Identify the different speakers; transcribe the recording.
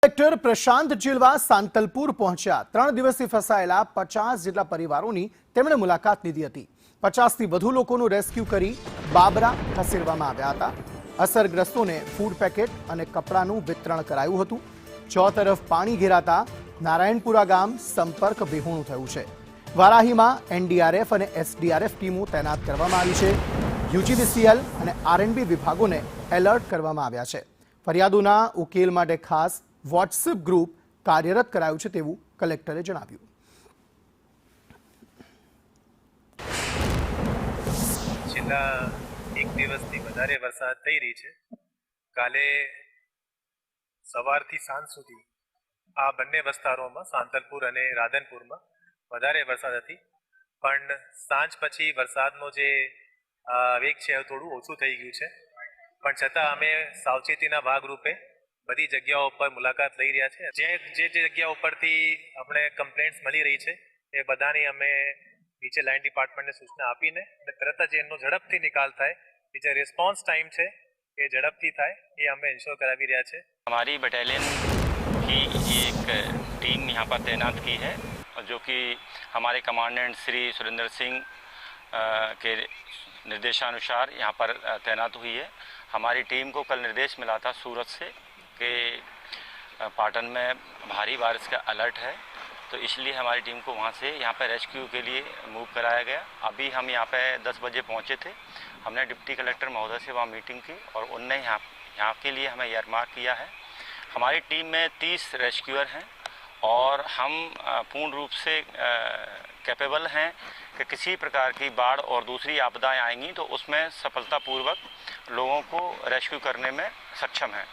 Speaker 1: Collector પ્રશાંત ચિલવા સાંતલપુર પહોંચ્યા। 3 દિવસથી ફસાયેલા 50 જેટલા પરિવારોની તેમણે મુલાકાત લીધી હતી। 50થી વધુ લોકોનું રેસ્ક્યુ કરી બાબરા ખસેડવામાં આવ્યા હતા। અસરગ્રસ્તોને ફૂડ પેકેટ અને કપડાનું વિતરણ કરાયું હતું। ચોતરફ પાણી ઘેરાતા નારાયણપુરા ગામ સંપર્ક વિહોણું થયું છે। વારાહીમાં એનડીઆરએફ અને એસડીઆરએફ ટીમો તૈનાત કરવામાં આવી છે। યુજીવીસીએલ અને આરએનબી વિભાગોને એલર્ટ કરવામાં આવ્યા છે। ફરિયાદોના ઉકેલ માટે ખાસ વોટ્સએપ ગ્રુપ કાર્યરત કરાયું છે તેવું કલેક્ટરે જણાવ્યું।
Speaker 2: છેલ્લા એક દિવસથી વધારે વરસાદ થઈ રહી છે। કાલે સવારથી સાંજ સુધી આ બંને વિસ્તારોમાં સાંતલપુર અને રાધનપુરમાં વધારે વરસાદ હતી, પણ સાંજ પછી વરસાદનો જે વેગ છે થોડું ઓછું થઈ ગયું છે। પણ છતાં અમે સાવચેતીના ભાગરૂપે બધી જગ્યાઓ પર મુલાકાત લઈ રહ્યા છે। જે જગ્યાઓ પરથી આપણે કમ્પ્લેન્ટ્સ મળી રહી છે એ બધાની અમે નીચે લાઇન ડિપાર્ટમેન્ટને સૂચના આપીને તરત જ એનો ઝડપથી નિકાલ થાય, જે રિસ્પોન્સ ટાઈમ છે એ ઝડપથી થાય એ અમે ઇન્શ્યોર કરાવી રહ્યા છે।
Speaker 3: हमारी बटालियन की एक टीम यहाँ पर तैनात की है, जो कि हमारे कमांडेंट श्री सुरेंद्र सिंह के निर्देशानुसार यहाँ पर तैनात हुई है। हमारी टीम को कल निर्देश मिला था सूरत से कि पाटन में भारी बारिश का अलर्ट है, तो इसलिए हमारी टीम को वहाँ से यहाँ पर रेस्क्यू के लिए मूव कराया गया। अभी हम यहाँ पे 10 बजे पहुँचे थे। हमने डिप्टी कलेक्टर महोदय से वहाँ मीटिंग की और उनने यहाँ के लिए हमें एयरमार्क किया है। हमारी टीम में 30 रेस्क्यूअर हैं और हम पूर्ण रूप से कैपेबल हैं कि किसी प्रकार की बाढ़ और दूसरी आपदाएं आएंगी तो उसमें सफलतापूर्वक लोगों को रेस्क्यू करने में सक्षम हैं।